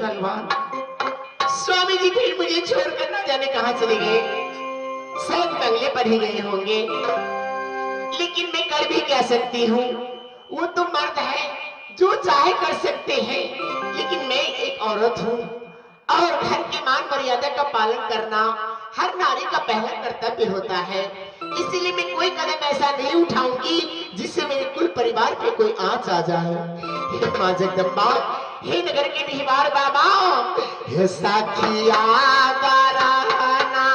भगवान, स्वामी जी फिर मुझे छोड़कर ना जाने कहां चले गए। शायद बंगले पर ही गए होंगे, लेकिन मैं कर भी क्या सकती हूँ। वो तो मर्द है, जो चाहे कर सकते हैं, लेकिन मैं एक औरत हूँ और घर की मान मर्यादा का पालन करना हर नारी का पहला कर्तव्य होता है। इसीलिए मैं कोई कदम ऐसा नहीं उठाऊंगी जिससे मेरे कुल परिवार पे कोई आंच आ जाए। हे मां जगदम्बा, हे नगर के निवार बाबा, हे साखिया बरहना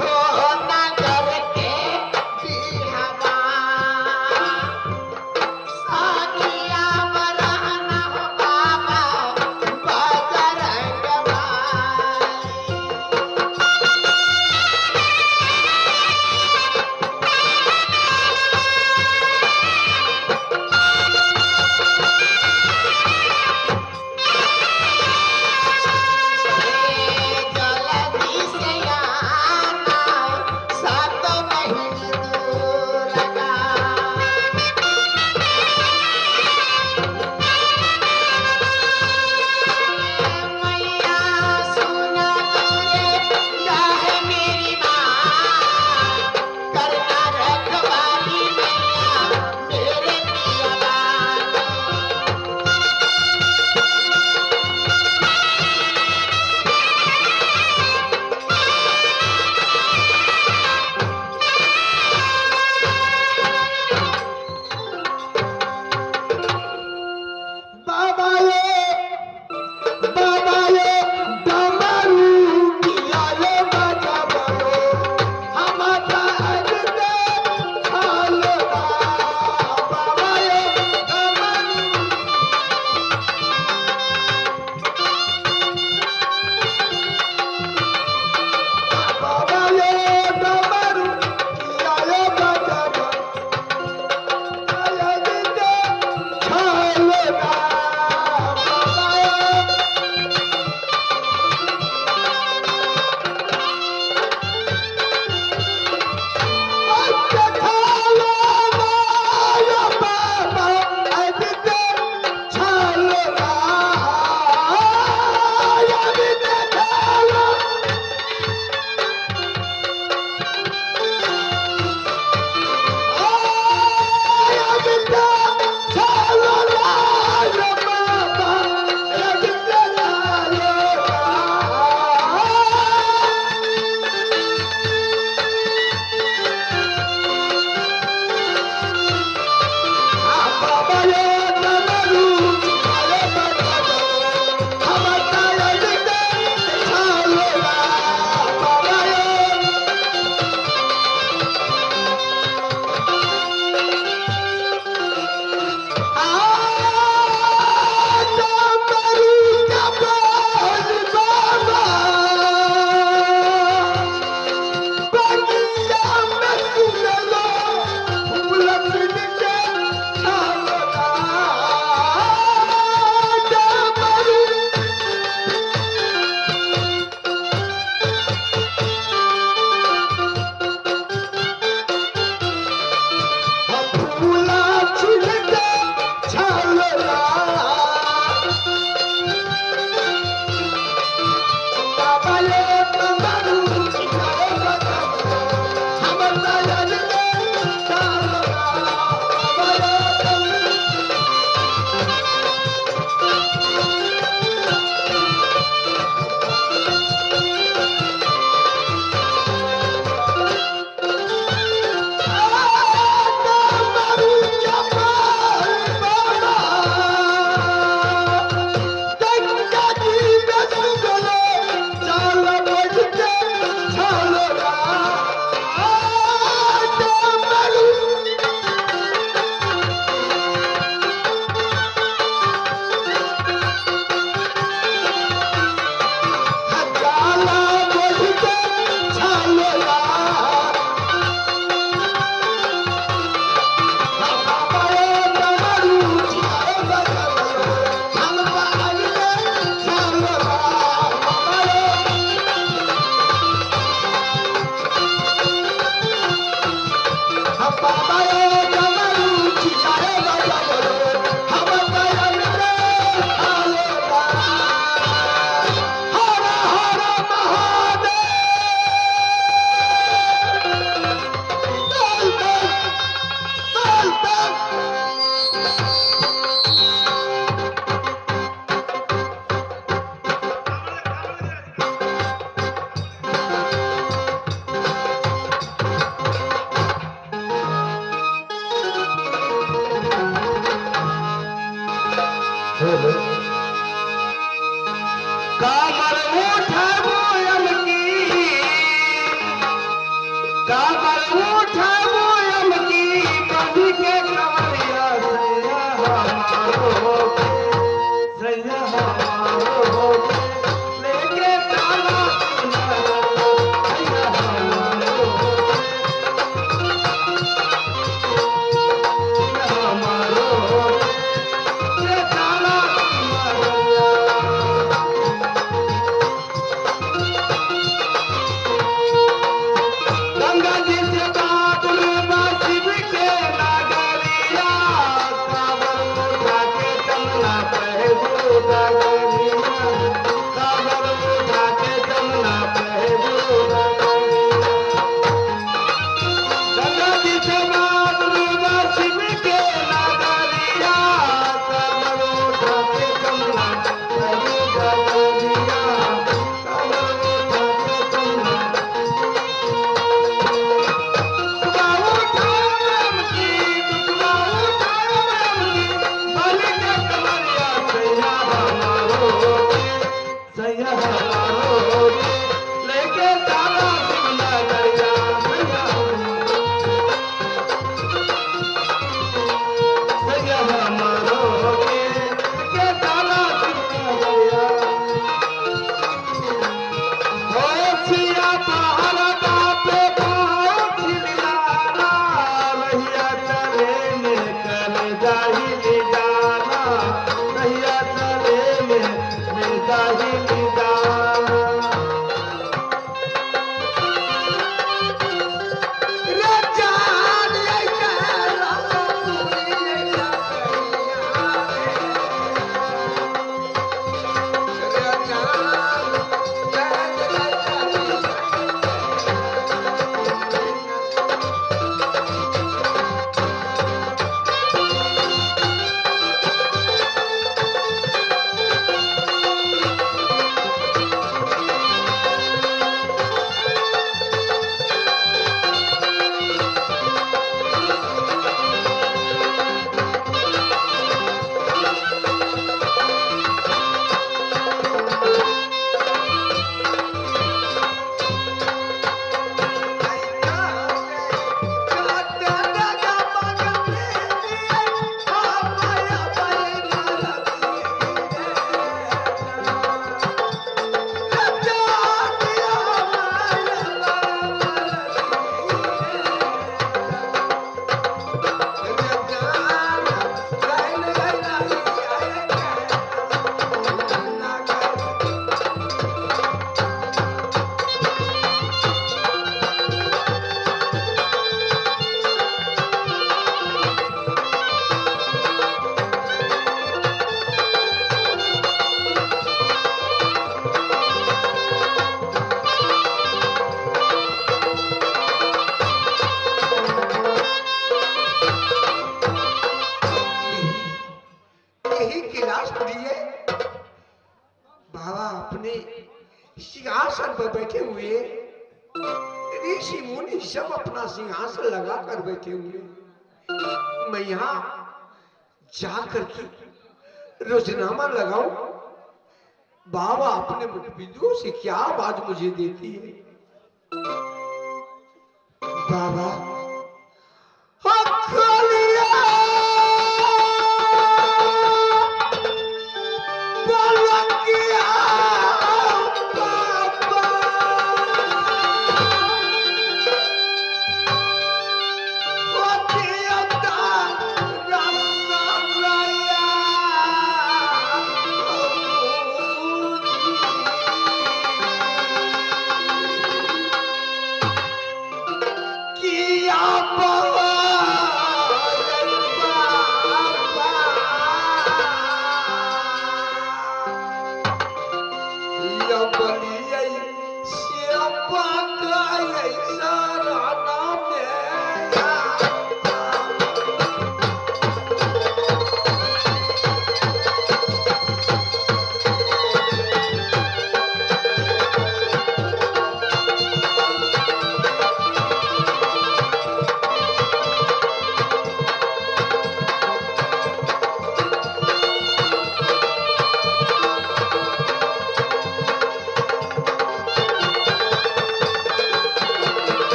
हो नगर के बिहवा, साखिया बरहना हो बाबा बजरंग बली। जल्दी से आना, सात महीने दूर लगा। मैया सुना तुझे चाहे मेरी माँ, करना रखवाली मैया मेरे पिया बात। बाबा ये डमरू किया ये बजा बनो, हम ताज दे खालो बाबा ये डमरू। बाबा ये डमरू किया ये बजा बनो, ताज दे खालो बाबा ये। कामर उठा मोयम की, कामर उठा मोयम की, कभी के कमरिया सैया हमारो लेके ताला सैया हमारो गंगा जी से बात शिव के नागरिया, काबर उठा के जमुना बहबू डगरिया, काबर उठा के जमुना बहबू डगरिया। गंगा जी से बात शिव के नागरिया, काबर उठा के जमुना बहबू डगरिया, काबर उठा के जमुना सैया हमारो लेके ताला सिमना गया, सैया हमारो लेके ताला सिमना गया। हो सिया पहाड़ पे पहुंच मिलाना, रहिया चले निकल जाही जाना, रहिया चले में जाही जाना। रे जान यही गिलास लिए बाबा अपने सिंहासन पर बैठे हुए, ऋषि मुनि सब अपना सिंहासन लगा कर बैठे हुए। मैं यहाँ जाकर के रोजनामा लगाऊं, बाबा अपने बिंदुओं से क्या आवाज मुझे देती है। बाबा किया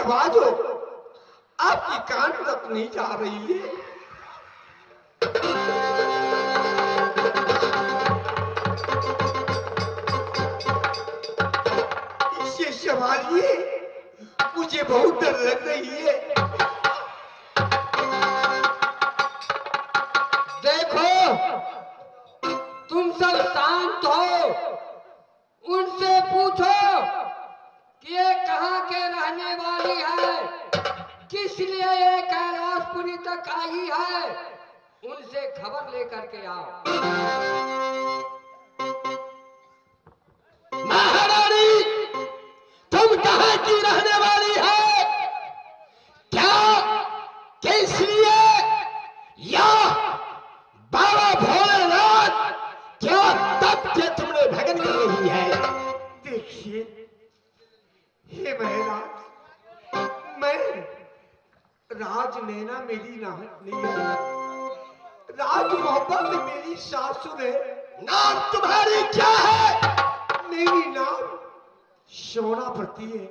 आवाज हो आपकी कान तक नहीं जा रही है। इसे संभालिए, मुझे बहुत डर लग रही है। देखो, तुम सब शांत हो, उनसे पूछो कि ये कहाँ के रहने वाली है, किस लिए ये कैलाशपुरी तक आई है, उनसे खबर लेकर के आओ। महारानी, तुम कहाँ की रहने वाली है? क्या किस लिए या बाबा भोलेनाथ क्या तब के तुमने भजन कर रही है? देखिए हे महाराज, मैं राज नैना मेरी नहीं है, राज मोहब्बत मेरी सासुर है। नाम तुम्हारी क्या है? मेरी नाम सोनापति है।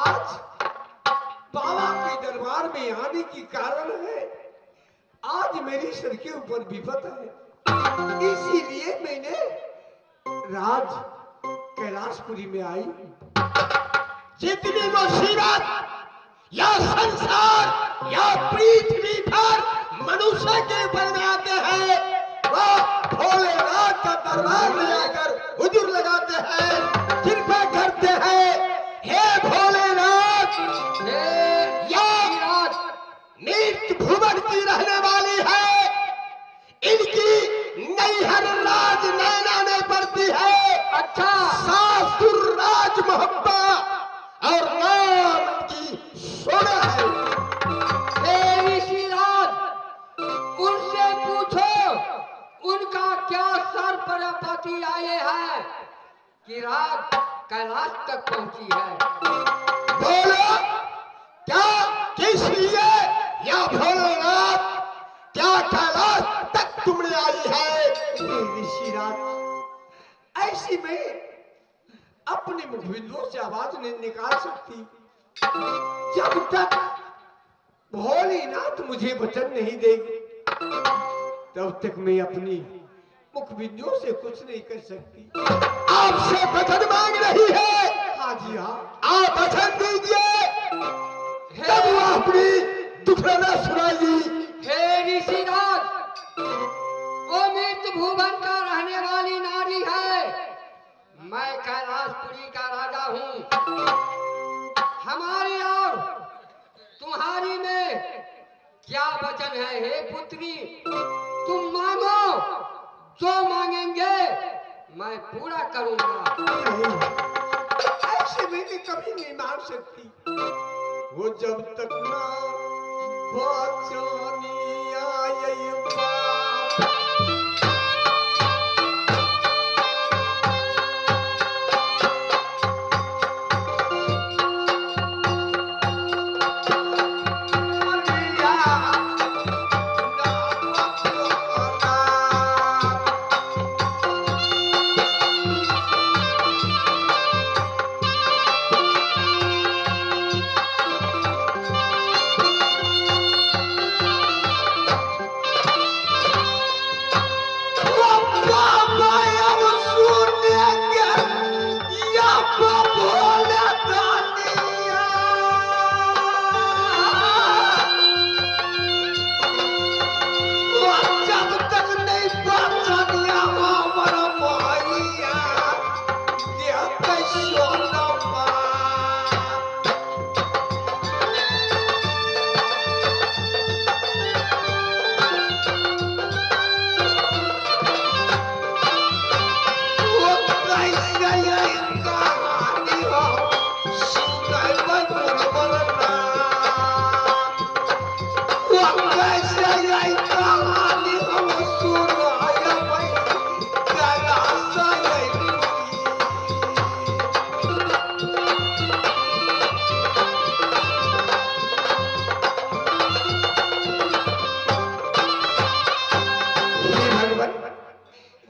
आज बाबा के दरबार में आने की कारण है, आज मेरी सर के ऊपर विपत है, इसीलिए मैंने राज कैलाशपुरी में आई। जितनी मुसीबत या संसार या पृथ्वी पर मनुष्य के ऊपर में आते हैं, वो भोलेनाथ का दरबार में आकर हुजूर लगाते हैं, कृपा करते हैं। हे भोलेनाथ, या नीच भुवन की रहने वाली है, इनकी नैहर राज नैना में पड़ती है। अच्छा, सासुर राज मोहब्बा और नाम की सोना है। हे ऋषिराज, उनसे पूछो उनका क्या सर पर पति आए हैं कि रात कैलाश तक पहुंची है। बोलो, क्या किस लिए या भोलेनाथ क्या कैलाश तक तुमने आई है? ऋषिराज, ऐसी में अपने मुखबिंदुओं से आवाज नहीं निकाल सकती जब तक भोलेनाथ मुझे वचन नहीं देगी, तब तक मैं अपनी मुखबिंदुओं से कुछ नहीं कर सकती। आपसे वचन मांग रही है। हाँ जी हाँ, आप वचन दीजिए, तब वो अपनी दुखड़ा सुनाएगी। हे ऋषिराज, वो मृत भुवन का रहने वाली नारी है, मैं कैलाशपुरी का राजा हूँ। हमारी और तुम्हारी में क्या वचन है? हे पुत्री, तुम मांगो, जो मांगेंगे मैं पूरा करूंगा। नहीं, ऐसे मैंने कभी नहीं मांग सकती। वो जब तक ना बचानी आए बाप,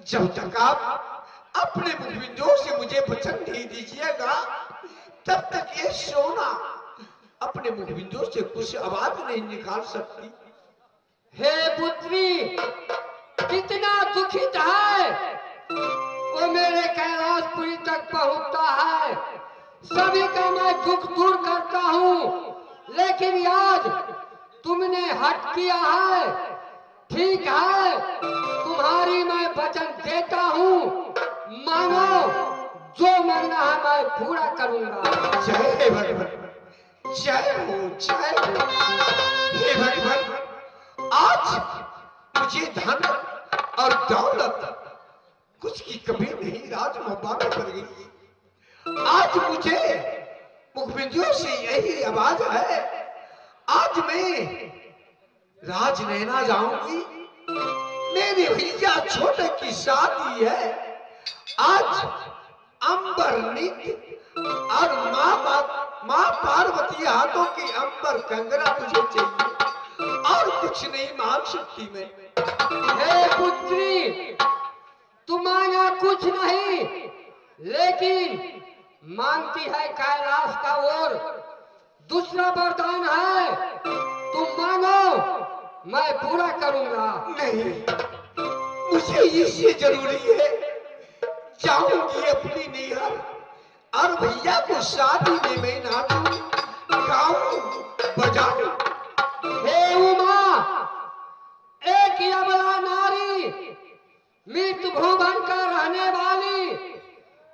जब तक आप अपने मुखबिंदुओं से मुझे वचन नहीं दीजिएगा, तब तक ये सोना अपने मुखबिंदों से कुछ आवाज नहीं निकाल सकती। हे पुत्री, कितना दुखित है, वो मेरे कैलाशपुरी तक पहुंचता है। सभी का मैं दुख दूर करता हूँ, लेकिन आज तुमने हट किया है। ठीक है, तुम्हारी मैं वचन देता हूँ, मांगो, जो मांगना है मैं पूरा करूंगा। जय भगवान, जय हो, जय हो। हे भगवान, आज मुझे धन और दौलत कुछ की कमी नहीं राज मौका में पड़ गई। आज मुझे मुखबिंदियों से यही आवाज है, आज मैं राज नैना जाऊंगी। मेरे भैया छोटे की शादी है। आज अंबर नित्य और माँ पार्वती हाथों की अंबर कंगना मुझे चाहिए, और कुछ नहीं मांग सकती मैं। हे पुत्री, तुम मांगा कुछ नहीं, लेकिन मांगती है कैलाश का और दूसरा वरदान है। तुम मांगो, मैं पूरा करूंगा। नहीं, मुझे इससे जरूरी है, जाऊंगी अपनी नैहर और भैया को शादी में मैं नाचूं, गाऊं, बजाऊं। हे उमा, एक अबला नारी, मृत भुवन का रहने वाली,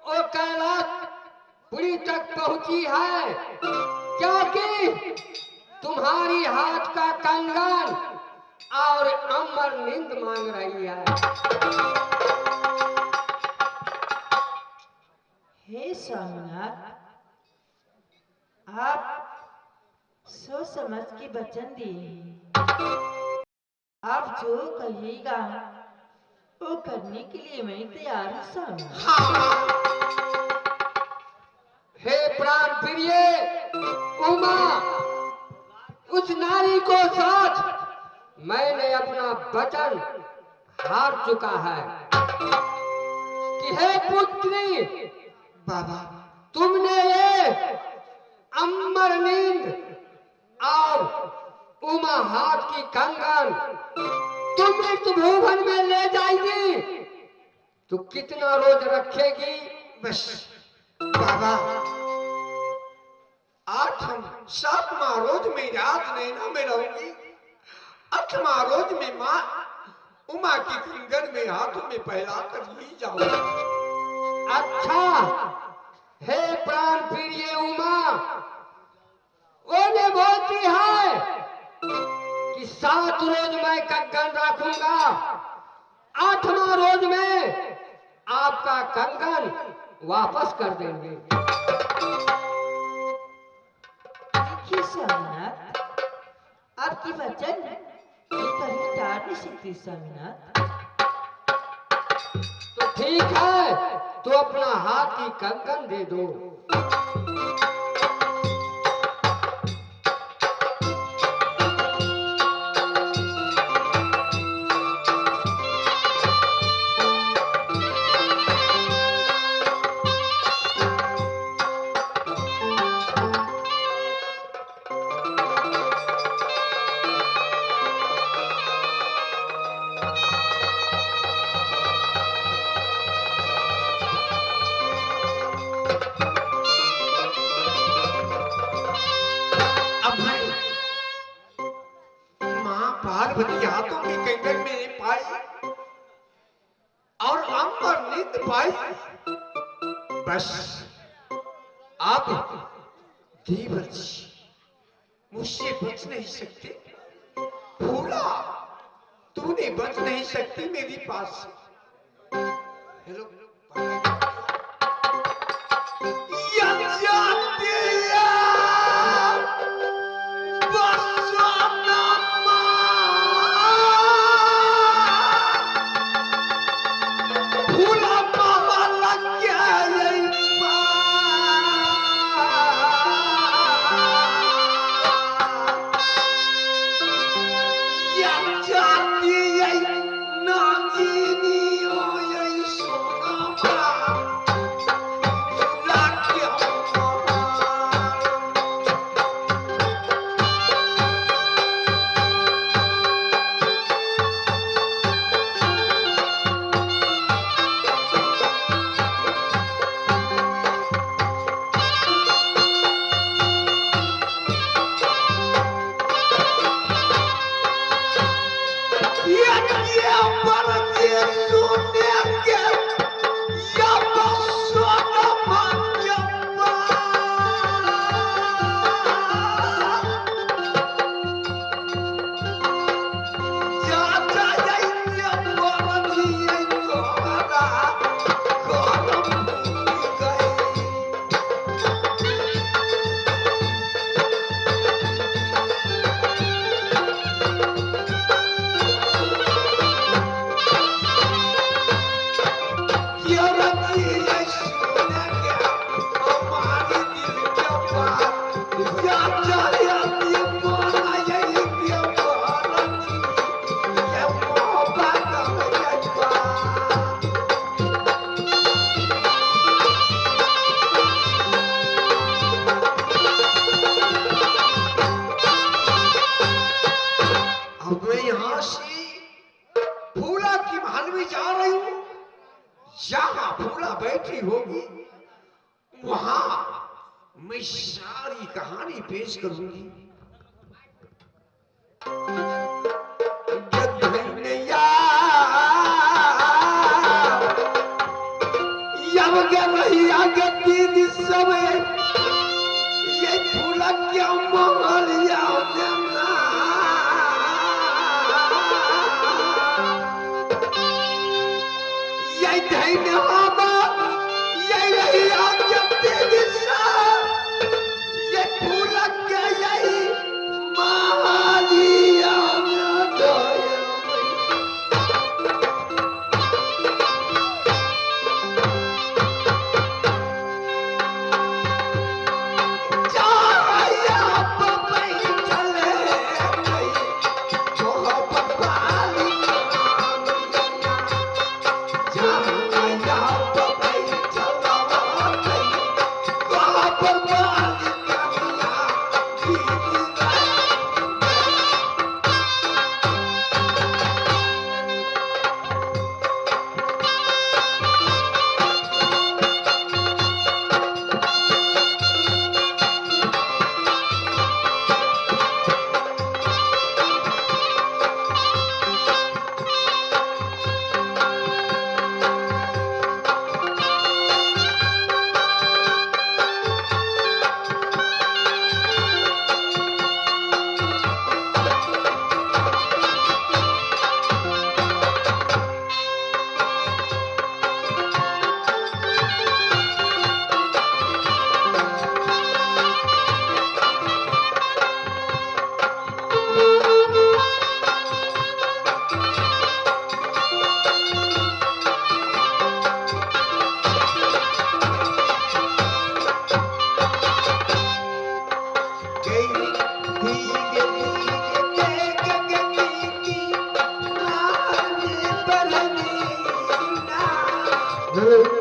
वो कैलाशपुरी तक पहुंची है, क्योंकि तुम्हारी हाथ का कंगन और अमर नींद मांग रही है। हे स्वामीनाथ, आप सोच समझ के वचन दिए। आप जो कहिएगा वो करने के लिए मैं तैयार हूँ स्वामीनाथ। हाँ, हे प्राण प्रिय उमा, उस नारी को साथ मैंने अपना वचन हार चुका है कि हे पुत्री, बाबा, तुमने ये अमर नींद और उमा हाथ की कंगन तुम मृत भुवन में ले जाएगी, तो कितना रोज रखेगी? बस बाबा, 7वां रोज में रात नैना में रहूंगी, 8वां रोज में माँ उमा की कंगन में हाथों में पहला कर ही जाऊंगा। अच्छा, हे प्राण प्रिय उमा, वो ने बोलती है कि 7 रोज मैं कंगन रखूंगा, 8वां रोज में आपका कंगन वापस कर देंगे। देखिए स्वामीनाथ, आपकी वचन ये कभी टाल नहीं सकती स्वामीनाथ। तो ठीक है, तो अपना हाथ की कंगन दे दो। पार्वती हाथों की कंगन में पाई और अंबर नींद पाई, बस आप देवर जी मुझसे बच नहीं सकते। भूला, तूने बच नहीं सकती मेरी पास से। हेलो, जहां फूला बैठी होगी वहां मैं सारी कहानी पेश करूंगी। सब ये फूला क्या मोहलिया Hello.